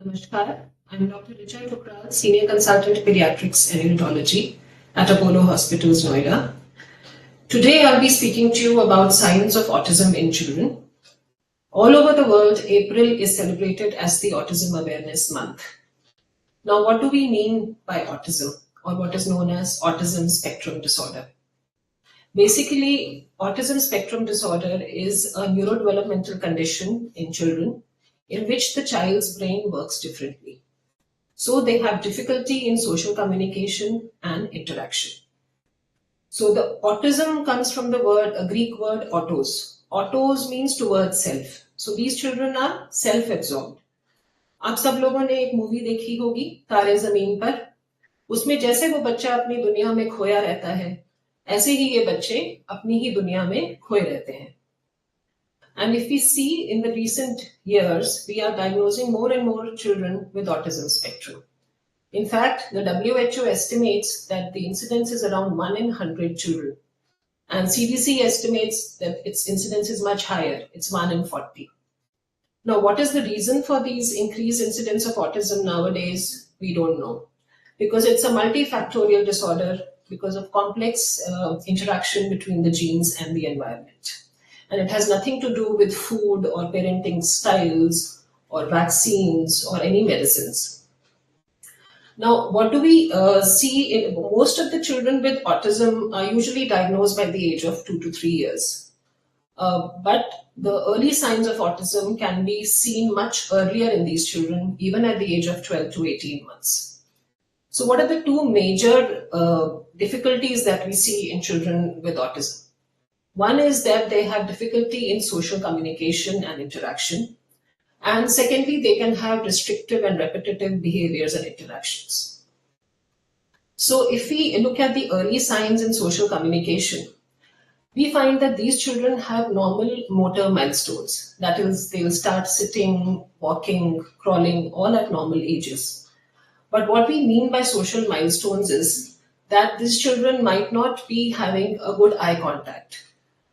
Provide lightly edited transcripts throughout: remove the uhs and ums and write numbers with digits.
Namaskar. I'm Dr. Richa Thukral, Senior Consultant Pediatrics and Neonatology at Apollo Hospitals, Noida. Today I'll be speaking to you about signs of autism in children. All over the world, April is celebrated as the Autism Awareness Month. Now, what do we mean by autism, or what is known as autism spectrum disorder? Basically, autism spectrum disorder is a neurodevelopmental condition in children in which the child's brain works differently. So they have difficulty in social communication and interaction. So the autism comes from the word, a Greek word autos. Autos means towards self. So these children are self-absorbed. आप सब लोगों ने एक movie देखी होगी तारे जमीन पर. उसमें जैसे वो बच्चा अपनी दुनिया में खोया रहता है, ऐसे ही ये बच्चे अपनी ही दुनिया में खोए रहते हैं. And if we see in the recent years, we are diagnosing more and more children with autism spectrum. In fact, the WHO estimates that the incidence is around 1 in 100 children. And CDC estimates that its incidence is much higher. It's 1 in 40. Now, what is the reason for these increased incidence of autism nowadays? We don't know. Because it's a multifactorial disorder because of complex interaction between the genes and the environment. And it has nothing to do with food or parenting styles or vaccines or any medicines. Now, what do we see in most of the children with autism are usually diagnosed by the age of 2 to 3 years. But the early signs of autism can be seen much earlier in these children, even at the age of 12 to 18 months. So what are the two major difficulties that we see in children with autism? One is that they have difficulty in social communication and interaction. And secondly, they can have restrictive and repetitive behaviors and interactions. So if we look at the early signs in social communication, we find that these children have normal motor milestones. That is, they will start sitting, walking, crawling, all at normal ages. But what we mean by social milestones is that these children might not be having a good eye contact.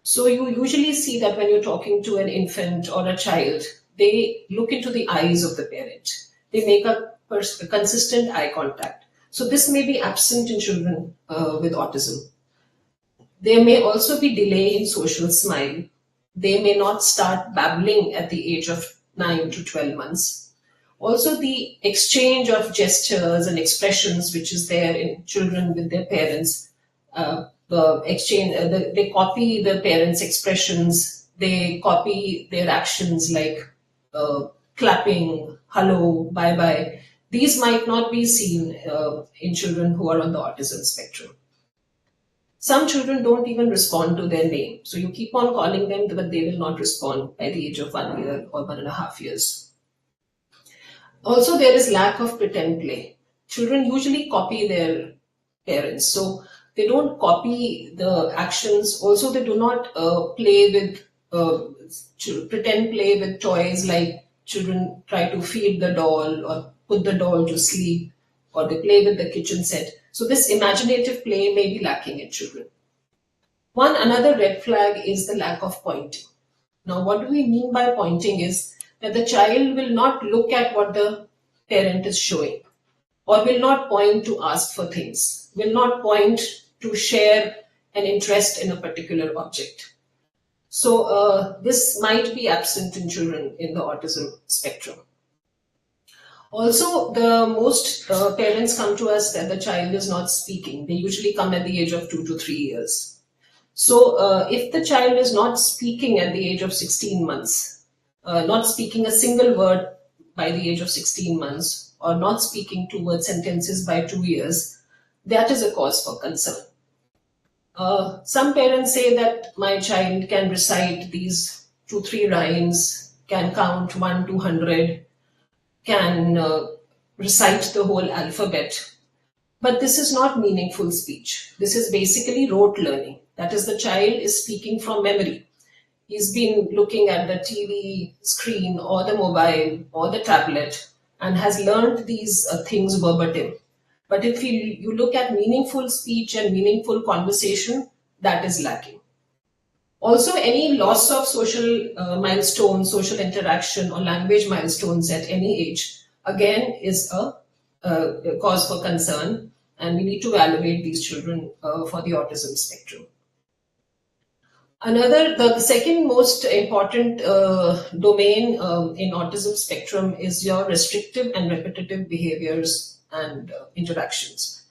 So you usually see that when you're talking to an infant or a child, they look into the eyes of the parent. They make a consistent eye contact. So this may be absent in children with autism. There may also be delay in social smile. They may not start babbling at the age of 9 to 12 months. Also, the exchange of gestures and expressions, which is there in children with their parents, they copy the parents' expressions, they copy their actions like clapping, hello, bye-bye. These might not be seen in children who are on the autism spectrum. Some children don't even respond to their name. So you keep on calling them, but they will not respond by the age of 1 year or 1.5 years. Also, there is lack of pretend play. Children usually copy their parents. So they don't copy the actions. Also, they do not play with pretend play with toys, like children try to feed the doll or put the doll to sleep, or they play with the kitchen set. So this imaginative play may be lacking in children. Another red flag is the lack of pointing. Now, what do we mean by pointing is that the child will not look at what the parent is showing, or will not point to ask for things, will not point to share an interest in a particular object. So this might be absent in children in the autism spectrum. Also, the most parents come to us that the child is not speaking. They usually come at the age of 2 to 3 years. So if the child is not speaking at the age of 16 months, not speaking a single word by the age of 16 months, or not speaking 2 word sentences by 2 years, that is a cause for concern. Some parents say that my child can recite these 2-3 rhymes, can count 1 to 100, can recite the whole alphabet. But this is not meaningful speech. This is basically rote learning. That is, the child is speaking from memory. He's been looking at the TV screen or the mobile or the tablet and has learned these things verbatim. But if you look at meaningful speech and meaningful conversation, that is lacking. Also, any loss of social milestones, social interaction, or language milestones at any age again is a cause for concern, and we need to evaluate these children for the autism spectrum. The second most important domain in autism spectrum is your restrictive and repetitive behaviors and interactions.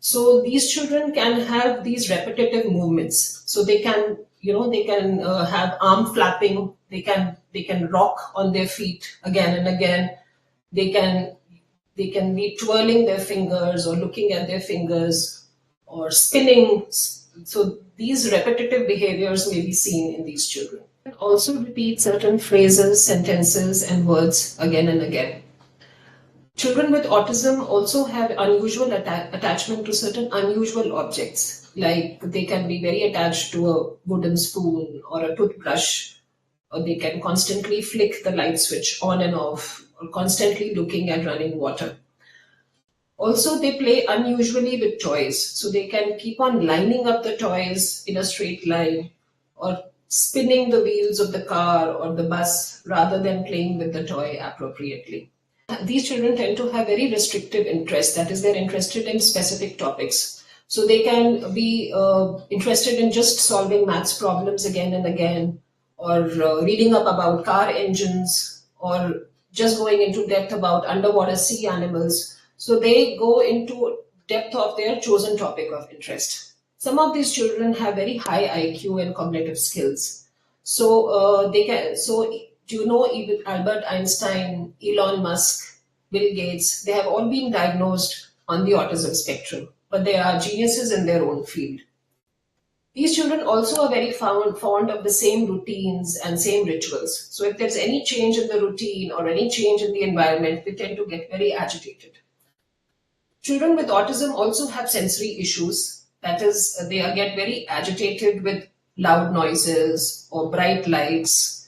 So these children can have these repetitive movements. So they can, have arm flapping. They can rock on their feet again and again. They can be twirling their fingers or looking at their fingers or spinning. So these repetitive behaviors may be seen in these children. Also repeat certain phrases, sentences, and words again and again. Children with autism also have unusual attachment to certain unusual objects, like they can be very attached to a wooden spoon or a toothbrush, or they can constantly flick the light switch on and off, or constantly looking at running water. Also, they play unusually with toys, so they can keep on lining up the toys in a straight line or spinning the wheels of the car or the bus rather than playing with the toy appropriately. These children tend to have very restrictive interests, that is, they're interested in specific topics. So they can be interested in just solving maths problems again and again, or reading up about car engines, or just going into depth about underwater sea animals. So they go into depth of their chosen topic of interest. Some of these children have very high IQ and cognitive skills. So even Albert Einstein, Elon Musk, Bill Gates, they have all been diagnosed on the autism spectrum, but they are geniuses in their own field. These children also are very fond of the same routines and same rituals. So if there's any change in the routine or any change in the environment, they tend to get very agitated. Children with autism also have sensory issues. That is, they get very agitated with loud noises or bright lights,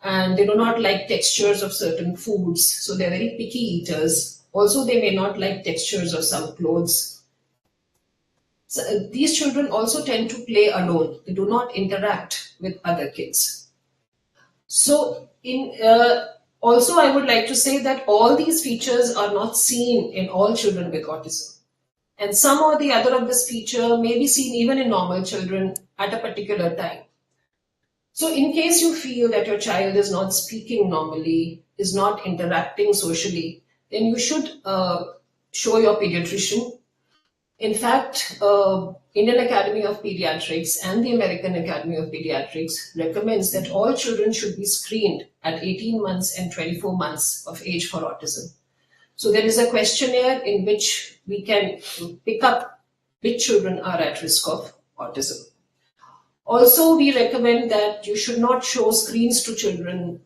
and they do not like textures of certain foods. So they're very picky eaters. Also, they may not like textures of some clothes. So, these children also tend to play alone. They do not interact with other kids. So also, I would like to say that all these features are not seen in all children with autism. And some or the other of this feature may be seen even in normal children at a particular time. So in case you feel that your child is not speaking normally, is not interacting socially, then you should show your pediatrician. In fact, Indian Academy of Pediatrics and the American Academy of Pediatrics recommends that all children should be screened at 18 months and 24 months of age for autism. So there is a questionnaire in which we can pick up which children are at risk of autism. Also, we recommend that you should not show screens to children.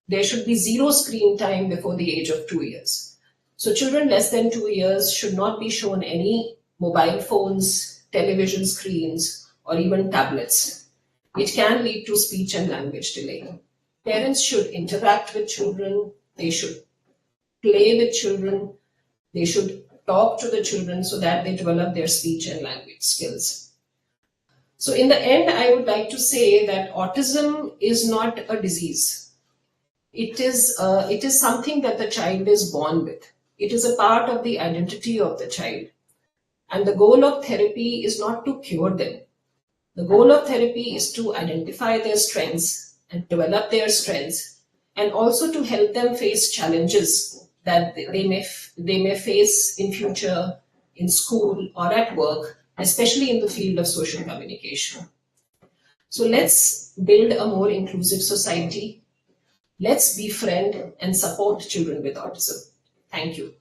There should be 0 screen time before the age of 2 years. So children less than 2 years should not be shown any mobile phones, television screens, or even tablets, which can lead to speech and language delay. Parents should interact with children. They should play with children. They should talk to the children so that they develop their speech and language skills. So in the end, I would like to say that autism is not a disease. It is something that the child is born with. It is a part of the identity of the child. And the goal of therapy is not to cure them. The goal of therapy is to identify their strengths and develop their strengths, and also to help them face challenges that they may face in future in school or at work, especially in the field of social communication. So let's build a more inclusive society. Let's befriend and support children with autism. Thank you.